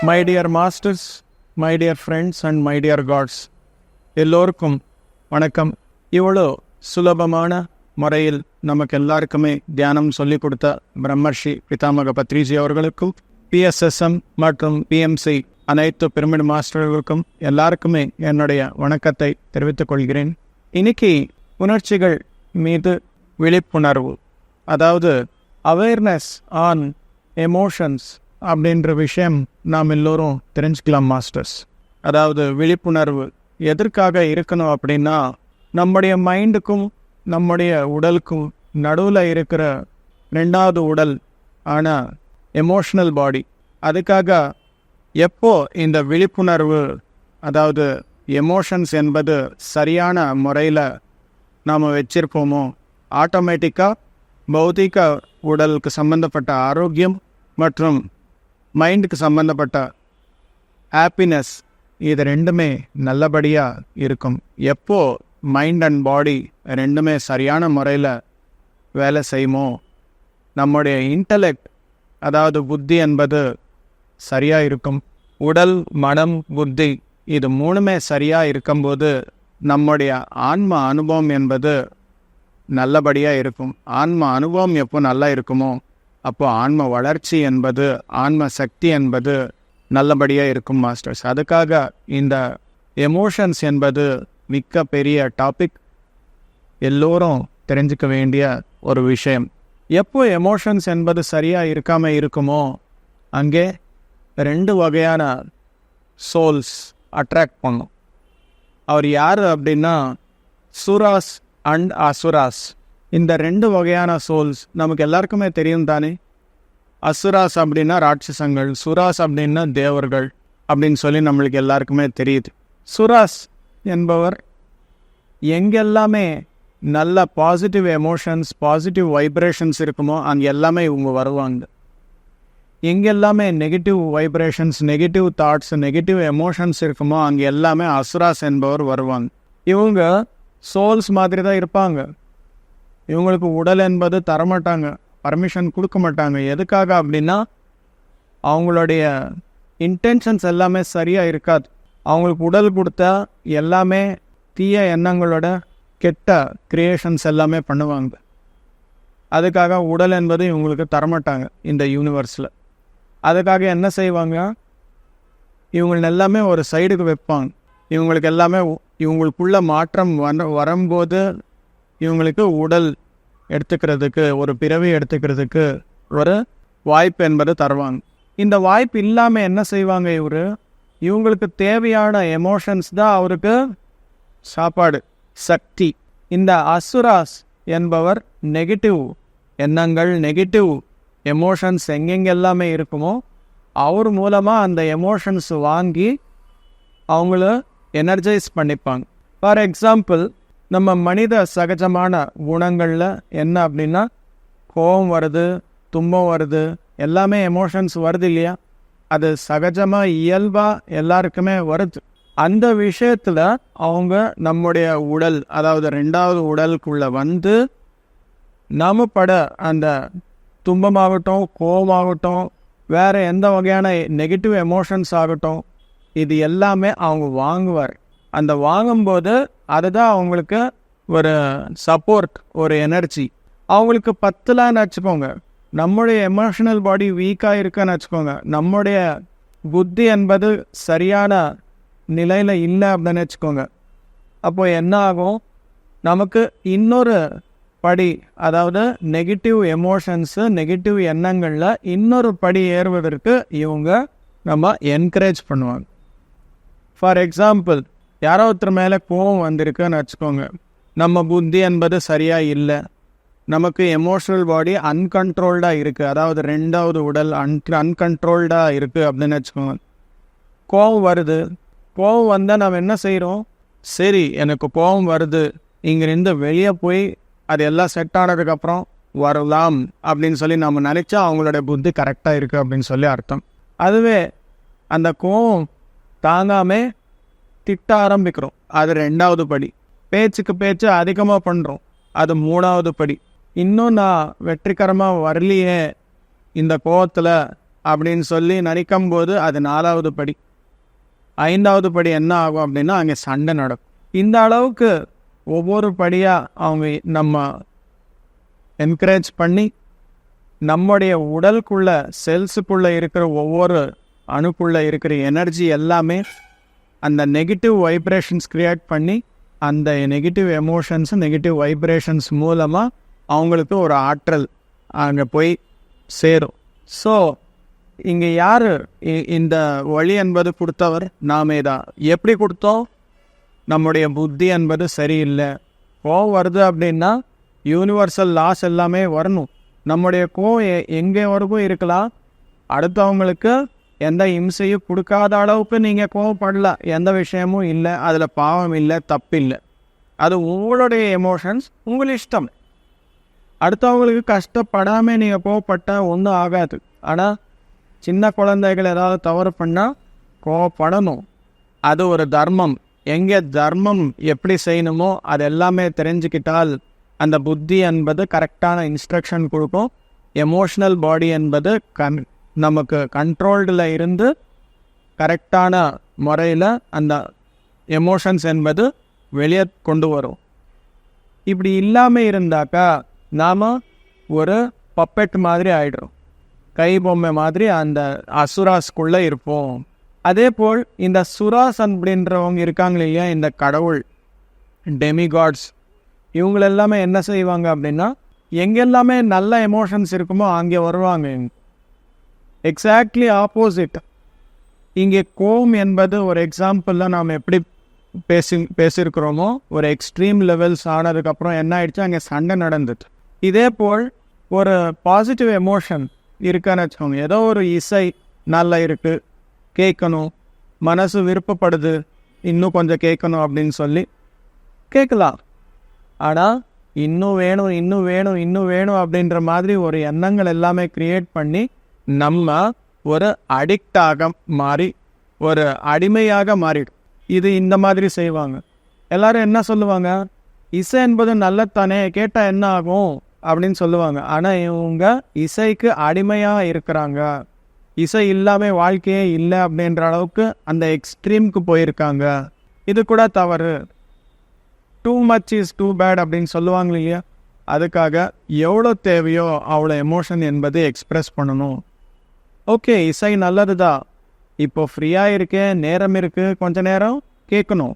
My dear masters, my dear friends and my dear gods, எல்லோருக்கும் வணக்கம். இவ்வளோ சுலபமான முறையில் நமக்கு எல்லாருக்குமே தியானம் சொல்லிக் கொடுத்த பிரம்மர்ஷி பிதாமக பத்ரிஜி அவர்களுக்கும், PSSM மற்றும் PMC அனைத்து பிரமிட் மாஸ்டர்களுக்கும் எல்லாருக்குமே என்னுடைய வணக்கத்தை தெரிவித்துக் கொள்கிறேன். இன்னைக்கு உணர்ச்சிகள் மீது விழிப்புணர்வு, அதாவது அவேர்னஸ் ஆன் எமோஷன்ஸ் அப்படின்ற விஷயம் நாம் எல்லோரும் தெரிஞ்சுக்கலாம் மாஸ்டர்ஸ். அதாவது விழிப்புணர்வு எதற்காக இருக்கணும் அப்படின்னா, நம்முடைய மைண்டுக்கும் நம்முடைய உடலுக்கும் நடுவில் இருக்கிற ரெண்டாவது உடல் ஆனால் எமோஷ்னல் பாடி. அதுக்காக எப்போ இந்த விழிப்புணர்வு, அதாவது எமோஷன்ஸ் என்பது சரியான முறையில் நாம் வச்சிருப்போமோ, ஆட்டோமேட்டிக்காக பௌதிக உடலுக்கு சம்பந்தப்பட்ட ஆரோக்கியம் மற்றும் மைண்டுக்கு சம்பந்தப்பட்ட ஹாப்பினஸ், இது ரெண்டுமே நல்லபடியாக இருக்கும். எப்போ மைண்ட் அண்ட் பாடி ரெண்டுமே சரியான முறையில் வேலை செய்யுமோ, நம்முடைய இன்டலெக்ட், அதாவது புத்தி என்பது சரியாக இருக்கும். உடல், மனம், புத்தி இது மூணுமே சரியாக இருக்கும்போது நம்முடைய ஆன்ம அனுபவம் என்பது நல்லபடியாக இருக்கும். ஆன்ம அனுபவம் எப்போ நல்லா இருக்குமோ அப்போ ஆன்ம வளர்ச்சி என்பது, ஆன்ம சக்தி என்பது நல்லபடியாக இருக்கும் மாஸ்டர்ஸ். அதுக்காக இந்த எமோஷன்ஸ் என்பது மிக்க பெரிய டாபிக், எல்லோரும் தெரிஞ்சுக்க வேண்டிய ஒரு விஷயம். எப்போ எமோஷன்ஸ் என்பது சரியாக இருக்காமல் இருக்குமோ, அங்கே ரெண்டு வகையான சோல்ஸ் அட்ராக்ட் பண்ணும். அவர் யார் அப்படின்னா, சுராஸ் அண்ட் அசுராஸ். இந்த ரெண்டு வகையான சோல்ஸ் நமக்கு எல்லாருக்குமே தெரியும் தானே. அசுராஸ் அப்படின்னா ராட்சசங்கள், சுராஸ் அப்படின்னா தேவர்கள் அப்படின்னு சொல்லி நம்மளுக்கு எல்லாருக்குமே தெரியுது. சுராஸ் என்பவர் எங்கெல்லாமே நல்ல பாசிட்டிவ் எமோஷன்ஸ், பாசிட்டிவ் வைப்ரேஷன்ஸ் இருக்குமோ அங்கே எல்லாமே இவங்க வருவாங்க. எங்கெல்லாமே negative vibrations, negative thoughts, negative emotions இருக்குமோ அங்கே எல்லாமே அசுராஸ் என்பவர் வருவாங்க. இவங்க சோல்ஸ் மாதிரி தான் இருப்பாங்க. இவங்களுக்கு உடல் என்பது தரமாட்டாங்க, பர்மிஷன் கொடுக்க மாட்டாங்க. எதுக்காக அப்படின்னா, அவங்களுடைய இன்டென்ஷன்ஸ் எல்லாமே சரியாக இருக்காது. அவங்களுக்கு உடல் கொடுத்தா எல்லாமே தீய எண்ணங்களோட கெட்ட கிரியேஷன்ஸ் எல்லாமே பண்ணுவாங்க. அதுக்காக உடல் என்பது இவங்களுக்கு தரமாட்டாங்க இந்த யூனிவர்ஸில். அதுக்காக என்ன செய்வாங்க, இவங்க எல்லாமே ஒரு சைடுக்கு வைப்பாங்க. இவங்களுக்கு எல்லாமே இவங்களுக்குள்ள மாற்றம் வரும்போது இவங்களுக்கு உடல் எடுத்துக்கிறதுக்கு, ஒரு பிறவி எடுத்துக்கிறதுக்கு ஒரு வாய்ப்பு என்பது தருவாங்க. இந்த வாய்ப்பு இல்லாமல் என்ன செய்வாங்க, இவங்களுக்கு தேவையான எமோஷன்ஸ் தான் அவருக்கு சாப்பாடு, சக்தி. இந்த அசுராஸ் என்பவர் நெகட்டிவ் எண்ணங்கள், நெகட்டிவ் எமோஷன்ஸ் எங்கெங்கெல்லாமே இருக்குமோ அவர் மூலமாக அந்த எமோஷன்ஸ் வாங்கி அவங்கள எனர்ஜைஸ் பண்ணிப்பாங்க. ஃபார் எக்ஸாம்பிள், நம்ம மனித சகஜமான குணங்களில் என்ன அப்படின்னா, கோபம் வருது, துன்பம் வருது, எல்லாமே எமோஷன்ஸ் வருது இல்லையா. அது சகஜமாக இயல்பாக எல்லாருக்குமே வருது. அந்த விஷயத்தில் அவங்க நம்முடைய உடல், அதாவது ரெண்டாவது உடலுக்குள்ளே வந்து நாம பட அந்த துன்பமாகட்டும், கோபமாகட்டும், வேறு எந்த வகையான நெகட்டிவ் எமோஷன்ஸ் ஆகட்டும், இது எல்லாமே அவங்க வாங்குவார். அந்த வாங்கும்போது அதுதான் அவங்களுக்கு ஒரு சப்போர்ட், ஒரு எனர்ஜி. அவங்களுக்கு பத்தலான்னு வச்சுக்கோங்க, நம்முடைய எமோஷனல் பாடி வீக்காக இருக்குன்னு வச்சுக்கோங்க, நம்முடைய புத்தி என்பது சரியான நிலையில் இல்லை அப்படின்னு வச்சுக்கோங்க. அப்போ என்ன ஆகும், நமக்கு இன்னொரு படி, அதாவது நெகட்டிவ் எமோஷன்ஸு, நெகட்டிவ் எண்ணங்களில் இன்னொரு படி ஏறுவதற்கு இவங்க நம்ம என்கரேஜ் பண்ணுவாங்க. ஃபார் எக்ஸாம்பிள், யாரோ ஒருத்தர் மேலே கோபம் வந்திருக்குன்னு வச்சுக்கோங்க, நம்ம புத்தி என்பது சரியாக இல்லை, நமக்கு எமோஷ்னல் பாடி அன்கண்ட்ரோல்டாக இருக்குது, அதாவது ரெண்டாவது உடல் அன்கண்ட்ரோல்டாக இருக்குது அப்படின்னு வச்சுக்கோங்க. கோபம் வருது, கோபம் வந்தால் நம்ம என்ன செய்கிறோம், சரி எனக்கு கோபம் வருது, இங்கேருந்து வெளியே போய் அது எல்லாம் செட் ஆனதுக்கப்புறம் வரலாம் அப்படின்னு சொல்லி நம்ம நினச்சா அவங்களுடைய புத்தி கரெக்டாக இருக்குது அப்படின்னு சொல்லி அர்த்தம். அதுவே அந்த கோபம் தாங்காமல் திட்ட ஆரம்பிக்கிறோம், அது ரெண்டாவது படி. பேச்சுக்கு பேச்சு அதிகமாக பண்ணுறோம், அது மூணாவது படி. இன்னும் நான் வெற்றிகரமாக வரலையே, இந்த கோபத்தில் அப்படின்னு சொல்லி நினைக்கும் போது அது 4வது படி. 5வது படி என்ன ஆகும் அப்படின்னா அங்கே சண்டை நடக்கும். இந்த அளவுக்கு ஒவ்வொரு படியாக அவங்க நம்ம என்கரேஜ் பண்ணி நம்முடைய உடலுக்குள்ள செல்ஸுக்குள்ளே இருக்கிற ஒவ்வொரு அணுக்குள்ளே இருக்கிற எனர்ஜி எல்லாமே அந்த நெகட்டிவ் வைப்ரேஷன்ஸ் க்ரியேட் பண்ணி அந்த நெகட்டிவ் எமோஷன்ஸ் நெகட்டிவ் வைப்ரேஷன்ஸ் மூலமாக அவங்களுக்கு ஒரு ஆற்றல் அங்கே போய் சேரும். ஸோ இங்கே யார் இந்த வழி என்பது கொடுத்தவர்? நாமே தான். எப்படி கொடுத்தோம்? நம்முடைய புத்தி என்பது சரியில்லை. கோவம் வருது அப்படின்னா யூனிவர்சல் லாஸ் எல்லாமே வரணும். நம்முடைய கோவம் எங்கே வரைக்கும் இருக்கலாம். அடுத்தவங்களுக்கு எந்த இம்சையும் கொடுக்காத அளவுக்கு நீங்கள் கோவப்படல, எந்த விஷயமும் இல்லை, அதில் பாவம் இல்லை, தப்பு இல்லை. அது உங்களுடைய எமோஷன்ஸ், உங்கள் இஷ்டம். அடுத்தவங்களுக்கு கஷ்டப்படாமல் நீங்கள் கோவப்பட்டால் ஒன்றும் ஆகாது. ஆனால் சின்ன குழந்தைகள் ஏதாவது தவறு பண்ணால் கோவப்படணும். அது ஒரு தர்மம். எங்கே தர்மம் எப்படி செய்யணுமோ அது எல்லாமே தெரிஞ்சுக்கிட்டால் அந்த புத்தி என்பது கரெக்டான இன்ஸ்ட்ரக்ஷன் கொடுக்கும். எமோஷ்னல் பாடி என்பது நமக்கு கண்ட்ரோல்டில் இருந்து கரெக்டான முறையில் அந்த எமோஷன்ஸ் என்பது வெளியே கொண்டு வரும். இப்படி இல்லாமல் இருந்தாக்கா நாம் ஒரு பப்பெட் மாதிரி ஆகிடும். கை பொம்மை மாதிரி அந்த அசுராஸ்குள்ளே இருப்போம். அதே போல் இந்த சுராஸ் அப்படின்றவங்க இருக்காங்க இல்லையா, இந்த கடவுள் டெமிகாட்ஸ், இவங்களெல்லாமே என்ன செய்வாங்க அப்படின்னா எங்கெல்லாமே நல்ல எமோஷன்ஸ் இருக்குமோ அங்கே வருவாங்க. Exactly opposite. இங்கே கோம் என்பது ஒரு எக்ஸாம்பிளில் நாம் எப்படி பேசியிருக்கிறோமோ ஒரு எக்ஸ்ட்ரீம் லெவல்ஸ் ஆனதுக்கப்புறம் என்ன ஆயிடுச்சு, அங்கே சண்டை நடந்துட்டு. இதே போல் ஒரு பாசிட்டிவ் எமோஷன் இருக்கான்னு வச்சுக்கோங்க. ஏதோ ஒரு இசை நல்லா இருக்குது, கேட்கணும், மனசு விருப்பப்படுது, இன்னும் கொஞ்சம் கேட்கணும் அப்படின்னு சொல்லி கேட்கலாம். ஆனால் இன்னும் வேணும் இன்னும் வேணும் இன்னும் வேணும் அப்படின்ற மாதிரி ஒரு எண்ணங்கள் எல்லாமே க்ரியேட் பண்ணி நம்ம ஒரு அடிக்டாக மாறி ஒரு அடிமையாக மாறிடும். இது இந்த மாதிரி செய்வாங்க. எல்லாரும் என்ன சொல்லுவாங்க, இசை என்பது நல்லதானே, கேட்டால் என்ன ஆகும் அப்படின்னு சொல்லுவாங்க. ஆனால் இவங்க இசைக்கு அடிமையாக இருக்கிறாங்க. இசை இல்லாமல் வாழ்க்கையே இல்லை அப்படின்ற அளவுக்கு அந்த எக்ஸ்ட்ரீமுக்கு போயிருக்காங்க. இது கூட தவறு. Too much is too bad அப்படின்னு சொல்லுவாங்க இல்லையா, அதுக்காக எவ்வளோ தேவையோ அவ்வளோ எமோஷன் என்பது எக்ஸ்ப்ரெஸ் பண்ணணும். ஓகே, இசை நல்லது தான், இப்போ ஃப்ரீயாக இருக்கேன், நேரம் இருக்குது, கொஞ்ச நேரம் கேட்கணும்.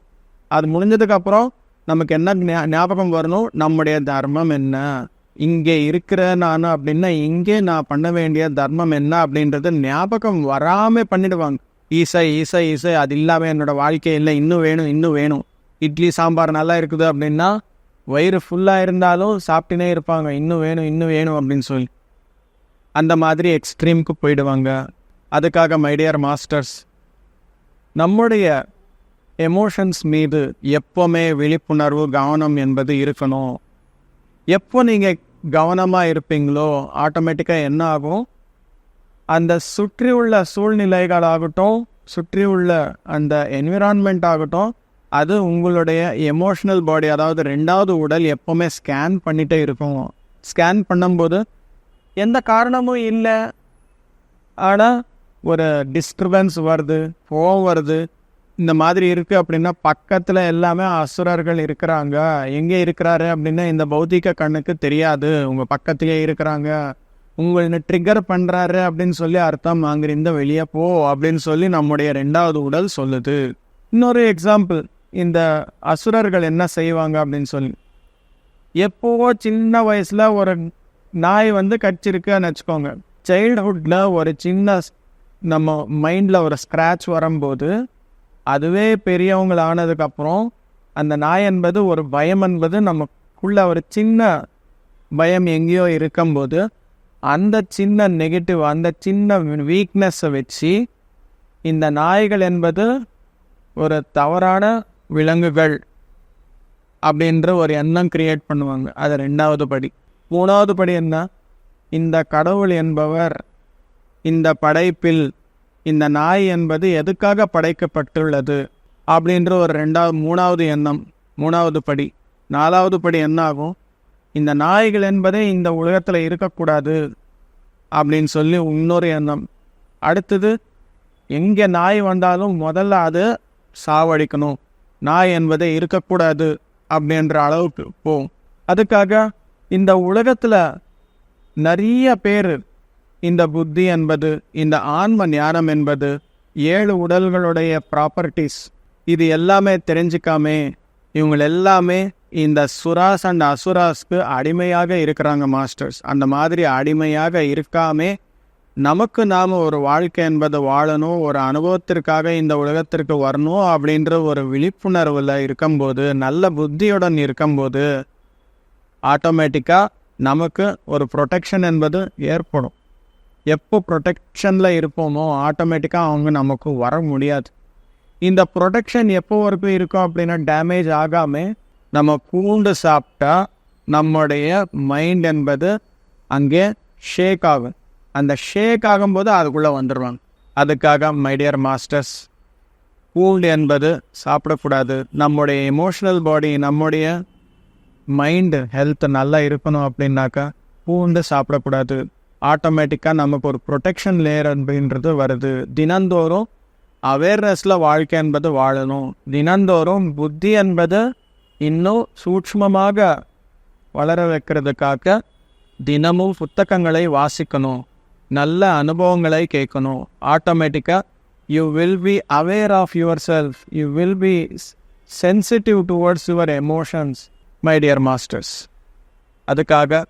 அது முடிஞ்சதுக்கப்புறம் நமக்கு என்ன ஞாபகம் வரணும், நம்முடைய தர்மம் என்ன, இங்கே இருக்கிற நான் அப்படின்னா இங்கே நான் பண்ண வேண்டிய தர்மம் என்ன அப்படின்றது ஞாபகம் வராமல் பண்ணிடுவாங்க. இசை இசை இசை அது இல்லாமல் என்னோடய வாழ்க்கை இல்லை, இன்னும் வேணும் இன்னும் வேணும். இட்லி சாம்பார் நல்லா இருக்குது அப்படின்னா வயிறு ஃபுல்லாக இருந்தாலும் சாப்பிட்டுனே இருப்பாங்க, இன்னும் வேணும் இன்னும் வேணும் அப்படின்னு சொல்லி. அந்த மாதிரி எக்ஸ்ட்ரீமுக்கு போயிடுவாங்க. அதுக்காக மை டியர் மாஸ்டர்ஸ், நம்முடைய எமோஷன்ஸ் மீது எப்போவுமே விழிப்புணர்வு கவனம் என்பது இருக்கணும். எப்போ நீங்கள் கவனமாக இருப்பீங்களோ ஆட்டோமேட்டிக்காக என்ன ஆகும், அந்த சுற்றி உள்ள சூழ்நிலைகளாகட்டும், சுற்றி உள்ள அந்த என்விரான்மெண்ட் ஆகட்டும், அது உங்களுடைய எமோஷ்னல் பாடி, அதாவது 2வது உடல் எப்போவுமே ஸ்கேன் பண்ணிகிட்டே இருக்கும். ஸ்கேன் பண்ணும்போது எந்த காரணமும் இல்லை, ஆனால் ஒரு டிஸ்டர்பன்ஸ் வருது, கோவம் வருது, இந்த மாதிரி இருக்குது அப்படின்னா பக்கத்தில் எல்லாமே அசுரர்கள் இருக்கிறாங்க. எங்கே இருக்கிறாரு அப்படின்னா இந்த பௌத்திக கண்ணுக்கு தெரியாது, உங்கள் பக்கத்திலே இருக்கிறாங்க, உங்களை ட்ரிகர் பண்ணுறாரு அப்படின்னு சொல்லி அர்த்தம், அங்கிருந்து வெளியே போ அப்படின்னு சொல்லி நம்முடைய 2வது உடல் சொல்லுது. இன்னொரு எக்ஸாம்பிள், இந்த அசுரர்கள் என்ன செய்வாங்க அப்படின்னு சொல்லி, எப்போவோ சின்ன வயசில் ஒரு நாய் கடிச்சிருக்குன்னு வச்சுக்கோங்க. சைல்ட்ஹுட்டில் ஒரு சின்ன நம்ம மைண்டில் ஒரு ஸ்க்ராட்ச் வரும்போது அதுவே பெரியவங்கள் ஆனதுக்கப்புறம் அந்த நாய் என்பது ஒரு பயம் என்பது நமக்குள்ள ஒரு சின்ன பயம் எங்கேயோ இருக்கும்போது அந்த சின்ன நெகட்டிவ், அந்த சின்ன வீக்னஸை வச்சு இந்த நாய்கள் என்பது ஒரு தவறான விலங்குகள் அப்படின்ற ஒரு எண்ணம் கிரியேட் பண்ணுவாங்க. அது 2வது படி. 3வது படி என்ன, இந்த கடவுள் என்பவர் இந்த படைப்பில் இந்த நாய் என்பது எதுக்காக படைக்கப்பட்டுள்ளது அப்படின்ற ஒரு 3வது எண்ணம், 3வது படி. 4வது படி என்ன ஆகும், இந்த நாய்கள் என்பதே இந்த உலகத்தில் இருக்கக்கூடாது அப்படின்னு சொல்லி இன்னொரு எண்ணம். அடுத்தது எங்கே நாய் வந்தாலும் முதல்ல அது சாவடிக்கணும், நாய் என்பதை இருக்கக்கூடாது அப்படின்ற அளவுக்கு போகும். அதுக்காக இந்த உலகத்தில் நிறைய பேர் இந்த புத்தி என்பது, இந்த ஆன்ம ஞானம் என்பது, 7 உடல்களுடைய ப்ராப்பர்ட்டிஸ், இது எல்லாமே தெரிஞ்சுக்காமே இவங்க எல்லாமே இந்த சுராஸ் அண்ட் அசுராஸ்க்கு அடிமையாக இருக்கிறாங்க மாஸ்டர்ஸ். அந்த மாதிரி அடிமையாக இருக்காமே நமக்கு நாம் ஒரு வாழ்க்கை என்பது வாழணும், ஒரு அனுபவத்திற்காக இந்த உலகத்திற்கு வரணும் அப்படின்ற ஒரு விழிப்புணர்வில் இருக்கும்போது, நல்ல புத்தியுடன் இருக்கும்போது ஆட்டோமேட்டிக்காக நமக்கு ஒரு ப்ரொடெக்ஷன் என்பது ஏற்படும். எப்போ ப்ரொடெக்ஷனில் இருப்போமோ ஆட்டோமேட்டிக்காக அவங்க நமக்கு வர முடியாது. இந்த ப்ரொடெக்ஷன் எப்போ வரைக்கும் இருக்கும் அப்படின்னா, டேமேஜ் ஆகாமல் நம்ம பூண்டு சாப்பிட்டா நம்முடைய மைண்ட் என்பது அங்கே ஷேக் ஆகும். அந்த ஷேக் ஆகும்போது அதுக்குள்ளே வந்துடுவாங்க. அதுக்காக மை டியர் மாஸ்டர்ஸ், பூண்டு என்பது சாப்பிடக்கூடாது. நம்முடைய எமோஷ்னல் பாடி, நம்முடைய மைண்டு ஹெல்த் நல்லா இருக்கணும் அப்படின்னாக்கா பூண்டு சாப்பிடக்கூடாது. ஆட்டோமேட்டிக்காக நமக்கு ஒரு ப்ரொடெக்ஷன் லேயர் அப்படின்றது வருது. தினந்தோறும் அவேர்னஸில் வாழ்க்கை என்பது வாழணும். தினந்தோறும் புத்தி என்பது இன்னும் சூட்சுமமாக வளர வைக்கிறதுக்காக தினமும் புத்தகங்களை வாசிக்கணும், நல்ல அனுபவங்களை கேட்கணும். ஆட்டோமேட்டிக்காக you will be aware of yourself, you will be sensitive towards your emotions my dear masters. அதுக்காக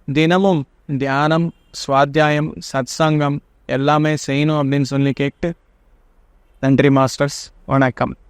தினமும் தியானம், சுவாத்தியாயம், சத்சங்கம் எல்லாமே செய்யணும் அப்படின்னு சொல்லி கேட்டு நன்றி மாஸ்டர்ஸ். வணக்கம்.